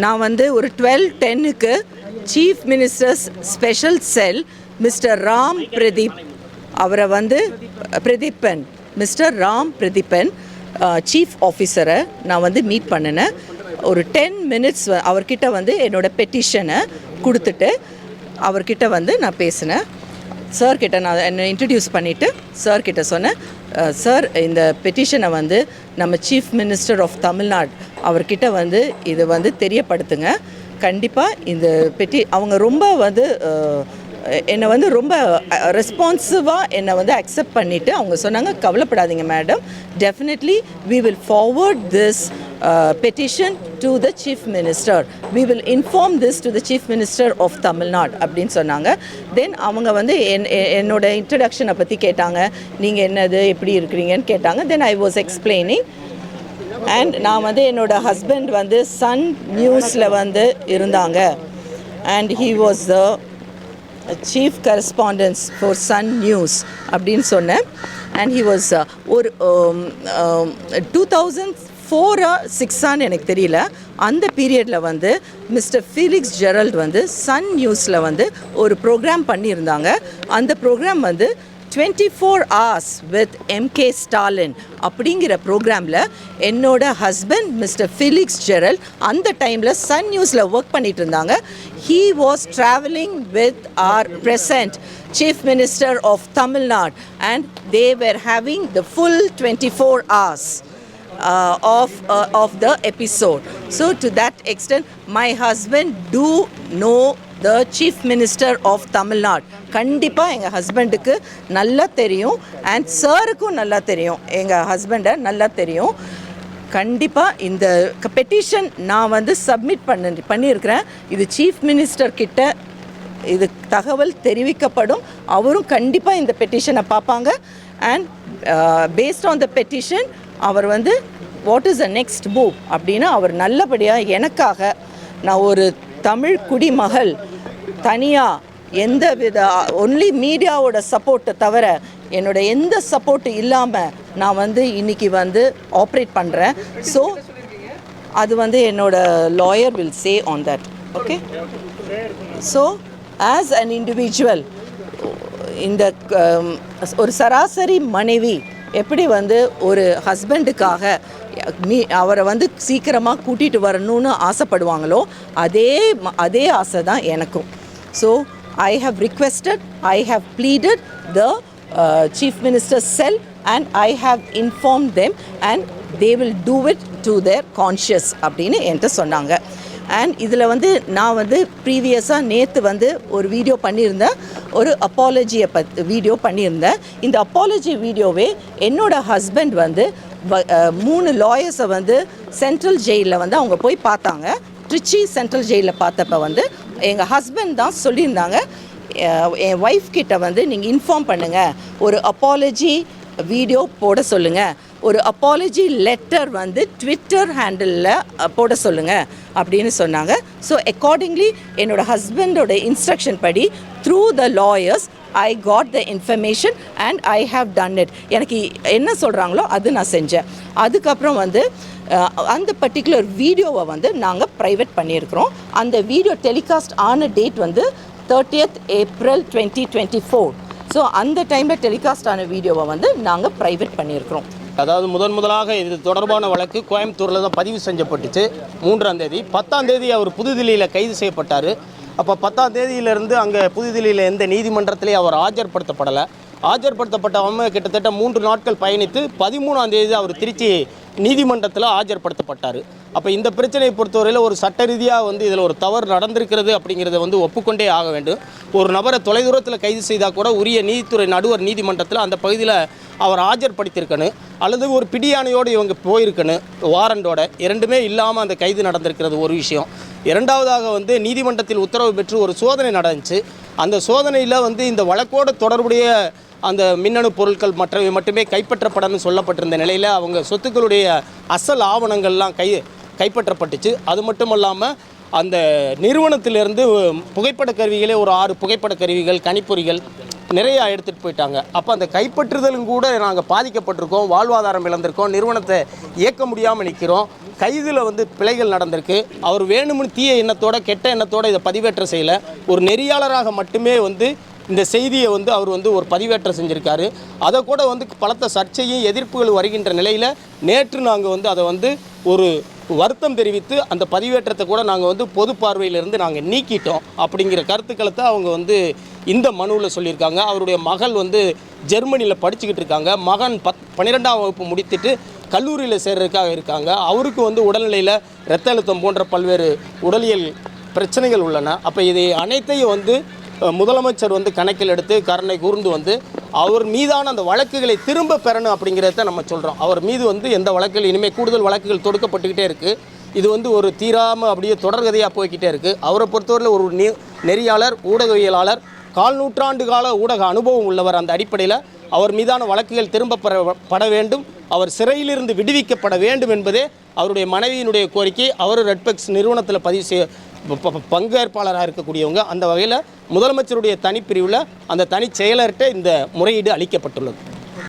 நான் வந்து ஒரு 12:10க்கு chief ministers special cell mister Ram Pradeep அவரை வந்து பிரதீப்பன் மிஸ்டர் ராம் பிரதீப்பன் சீஃப் ஆஃபீஸரை நான் வந்து மீட் பண்ணினேன். ஒரு 10 மினிட்ஸ் அவர்கிட்ட வந்து என்னோடய பெட்டிஷனை கொடுத்துட்டு அவர்கிட்ட வந்து நான் பேசினேன். சார்கிட்ட நான் என்னை இன்ட்ரடியூஸ் பண்ணிவிட்டு சார்கிட்ட சொன்னேன், சார் இந்த பெட்டிஷனை வந்து நம்ம சீஃப் மினிஸ்டர் ஆஃப் தமிழ்நாடு அவர்கிட்ட வந்து இது வந்து தெரியப்படுத்துங்க. கண்டிப்பாக இந்த அவங்க ரொம்ப வந்து என்னை வந்து ரொம்ப ரெஸ்பான்சிவாக என்னை வந்து அக்செப்ட் பண்ணிவிட்டு அவங்க சொன்னாங்க, கவலைப்படாதீங்க madam, definitely we will forward this petition to the chief minister, we will inform this to the chief minister of Tamil Nadu அப்படின்னு சொன்னாங்க. தென் அவங்க வந்து என்னோட இன்ட்ரடக்ஷனை பற்றி கேட்டாங்க, நீங்கள் என்னது எப்படி இருக்கிறீங்கன்னு கேட்டாங்க. Then I was explaining. And நான் வந்து என்னோடய ஹஸ்பண்ட் வந்து சன் நியூஸில் வந்து இருந்தாங்க. And he was the chief correspondence for Sun News அப்படின்னு சொன்னேன். அண்ட் ஹீ வாஸ் ஒரு 2004-06 எனக்கு தெரியல, அந்த பீரியடில் வந்து மிஸ்டர் ஃபீலிக்ஸ் ஜெரல்ட் வந்து சன் நியூஸில் வந்து ஒரு ப்ரோக்ராம் பண்ணியிருந்தாங்க. அந்த ப்ரோக்ராம் வந்து 24 hours with MK Stalin அப்படிங்கிற ப்ரோக்ராமில் என்னோட ஹஸ்பண்ட் மிஸ்டர் ஃபீலிக்ஸ் ஜெரல்ட் அந்த டைமில் சன் நியூஸில் ஒர்க் பண்ணிட்டு இருந்தாங்க. He was traveling with our present Chief Minister of Tamil Nadu and they were having the full 24 hours of the episode. So to that extent my husband do know the Chief Minister of Tamil Nadu. கண்டிப்பாக எங்கள் ஹஸ்பண்டுக்கு நல்லா தெரியும் and சாருக்கும் நல்லா தெரியும், எங்கள் ஹஸ்பண்டை நல்லா தெரியும். கண்டிப்பாக இந்த பெட்டிஷன் நான் வந்து சப்மிட் பண்ணியிருக்கிறேன். இது சீஃப் மினிஸ்டர் கிட்ட இது தகவல் தெரிவிக்கப்படும். அவரும் கண்டிப்பாக இந்த பெட்டிஷனை பார்ப்பாங்க. And based on the petition அவர் வந்து what is the next move அப்படின்னு அவர் நல்லபடியாக எனக்காக, நான் ஒரு தமிழ் குடிமகள், தனியாக எந்த வித ஒன்லி மீடியாவோட சப்போர்ட்டை தவிர என்னோட எந்த சப்போர்ட்டு இல்லாமல் நான் வந்து இன்றைக்கி வந்து ஆப்ரேட் பண்ணுறேன். ஸோ அது வந்து என்னோட lawyer will say on that. Okay, so as an individual இந்த ஒரு சராசரி மனைவி எப்படி வந்து ஒரு ஹஸ்பண்டுக்காக அவரை வந்து சீக்கிரமாக கூட்டிகிட்டு வரணும்னு ஆசைப்படுவாங்களோ அதே ஆசை தான் எனக்கும். So I have requested, I have pleaded the Chief Minister's cell and I have informed them and they will do it to their conscience அப்படின்னு என்கிட்ட சொன்னாங்க. அண்ட் இதில் வந்து நான் வந்து ப்ரீவியஸாக நேற்று வந்து ஒரு வீடியோ பண்ணியிருந்தேன், ஒரு அப்பாலஜியை வீடியோ பண்ணியிருந்தேன். இந்த அப்பாலஜி வீடியோவே என்னோடய ஹஸ்பண்ட் வந்து 3 லாயர்ஸை வந்து சென்ட்ரல் ஜெயிலில் வந்து அவங்க போய் பார்த்தாங்க. ட்ரிச்சி சென்ட்ரல் ஜெயிலில் பார்த்தப்ப வந்து எங்கள் ஹஸ்பண்ட் தான் சொல்லியிருந்தாங்க, என் ஒய்ஃப் கிட்ட வந்து நீங்கள் இன்ஃபார்ம் பண்ணுங்கள், ஒரு அப்பாலஜி வீடியோ போட சொல்லுங்கள், ஒரு அப்பாலஜி லெட்டர் வந்து ட்விட்டர் ஹேண்டிலில் போட சொல்லுங்கள் அப்படின்னு சொன்னாங்க. ஸோ அக்கார்டிங்லி என்னோடய ஹஸ்பண்டோட இன்ஸ்ட்ரக்ஷன் படி through the lawyers I got the information and I have done it. எனக்கு என்ன சொல்கிறாங்களோ அது நான் செஞ்சேன். அதுக்கப்புறம் வந்து அந்த பர்டிகுலர் வீடியோவை வந்து நாங்கள் ப்ரைவேட் பண்ணியிருக்கிறோம். அந்த வீடியோ டெலிகாஸ்ட் ஆன டேட் வந்து 30th April 2024. ஸோ அந்த டைமில் டெலிகாஸ்ட் ஆன வீடியோவை வந்து நாங்கள் ப்ரைவேட் பண்ணியிருக்கிறோம். அதாவது முதலாக இது தொடர்பான வழக்கு கோயம்புத்தூரில் தான் பதிவு செஞ்சப்பட்டுச்சு. 3ஆம் தேதி 10ஆம் தேதி அவர் புதுதில்லியில் கைது செய்யப்பட்டார். அப்போ 10ஆம் தேதியிலிருந்து அங்கே புதுதில்லியில் எந்த நீதிமன்றத்திலேயே அவர் ஆஜர்படுத்தப்படலை. ஆஜர்படுத்தப்பட்டவங்க கிட்டத்தட்ட 3 நாட்கள் பயணித்து 13ஆம் தேதி அவர் திருச்சி நீதிமன்றத்தில் ஆஜர்படுத்தப்பட்டார். அப்போ இந்த பிரச்சனையை பொறுத்தவரையில் ஒரு சட்ட ரீதியாக வந்து இதில் ஒரு தவறு நடந்திருக்கிறது அப்படிங்கிறத வந்து ஒப்புக்கொண்டே ஆக வேண்டும். ஒரு நபரை தொலைதூரத்தில் கைது செய்தால் கூட உரிய நீதித்துறை நடுவர் நீதிமன்றத்தில் அந்த பகுதியில் அவர் ஆஜர்படுத்தியிருக்கணும், அல்லது ஒரு பிடியானையோடு இவங்க போயிருக்கணும் வாரண்டோட. இரண்டுமே இல்லாமல் அந்த கைது நடந்திருக்கிறது ஒரு விஷயம். இரண்டாவதாக வந்து நீதிமன்றத்தில் உத்தரவு பெற்று ஒரு சோதனை நடந்துச்சு. அந்த சோதனையில் வந்து இந்த வழக்கோடு தொடர்புடைய அந்த மின்னணு பொருட்கள் மற்றவை மட்டுமே கைப்பற்றப்படணும்னு சொல்லப்பட்டிருந்த நிலையில் அவங்க சொத்துக்களுடைய அசல் ஆவணங்கள்லாம் கைப்பற்றப்பட்டுச்சு. அது மட்டும் இல்லாமல் அந்த நிறுவனத்திலிருந்து புகைப்பட கருவிகளே ஒரு 6 புகைப்பட கருவிகள், கணிப்பொறிகள், நிறையா எடுத்துகிட்டு போயிட்டாங்க. அப்போ அந்த கைப்பற்றுதலும் கூட நாங்கள் பாதிக்கப்பட்டிருக்கோம், வாழ்வாதாரம் இழந்திருக்கோம், நிறுவனத்தை இயக்க முடியாமல் நிற்கிறோம். கைதில் பிழைகள் நடந்திருக்கு. அவர் வேணும்னு தீய எண்ணத்தோட கெட்ட எண்ணத்தோட இதை பதிவேற்ற செய்யலை. ஒரு நெறியாளராக மட்டுமே இந்த செய்தியை அவர் ஒரு பதிவேற்றம் செஞ்சுருக்காரு. அதை கூட பலத்த சர்ச்சையும் எதிர்ப்புகள் வருகின்ற நிலையில் நேற்று நாங்கள் அதை ஒரு வருத்தம் தெரிவித்து அந்த பதிவேற்றத்தை கூட நாங்கள் பொது பார்வையிலிருந்து நாங்கள் நீக்கிட்டோம் அப்படிங்கிற கருத்துக்களை தான் அவங்க இந்த மனுவில் சொல்லியிருக்காங்க. அவருடைய மகள் ஜெர்மனியில் படிச்சுக்கிட்டு இருக்காங்க. மகன் 12ஆம் வகுப்பு முடித்துட்டு கல்லூரியில் சேர்றதுக்காக இருக்காங்க. அவருக்கு உடல்நிலையில் இரத்த அழுத்தம் போன்ற பல்வேறு உடலியல் பிரச்சனைகள் உள்ளன. அப்போ இதை அனைத்தையும் முதலமைச்சர் கணக்கில் எடுத்து கருணை கூர்ந்து அவர் மீதான அந்த வழக்குகளை திரும்ப பெறணும் அப்படிங்கிறத நம்ம சொல்கிறோம். அவர் மீது எந்த வழக்குகள் இனிமேல் கூடுதல் வழக்குகள் தொடுக்கப்பட்டுக்கிட்டே இருக்குது. இது ஒரு தீராமல் அப்படியே தொடர்கதையாக போய்கிட்டே இருக்குது. அவரை பொறுத்தவரையில் ஒரு நெறியாளர், ஊடகவியலாளர், 4 நூற்றாண்டு கால ஊடக அனுபவம் உள்ளவர். அந்த அடிப்படையில் அவர் மீதான வழக்குகள் திரும்ப பெறப்பட வேண்டும், அவர் சிறையிலிருந்து விடுவிக்கப்பட வேண்டும் என்பதே அவருடைய மனைவியினுடைய கோரிக்கை. அவர் ரெட்பெக்ஸ் நிறுவனத்தில் பதிவு செய்ய பங்கேற்பாளராக இருக்கக்கூடியவங்க. அந்த வகையில் முதலமைச்சருடைய தனிப்பிரிவில் அந்த தனி செயலர்கிட்ட இந்த முறையீடு அளிக்கப்பட்டுள்ளது.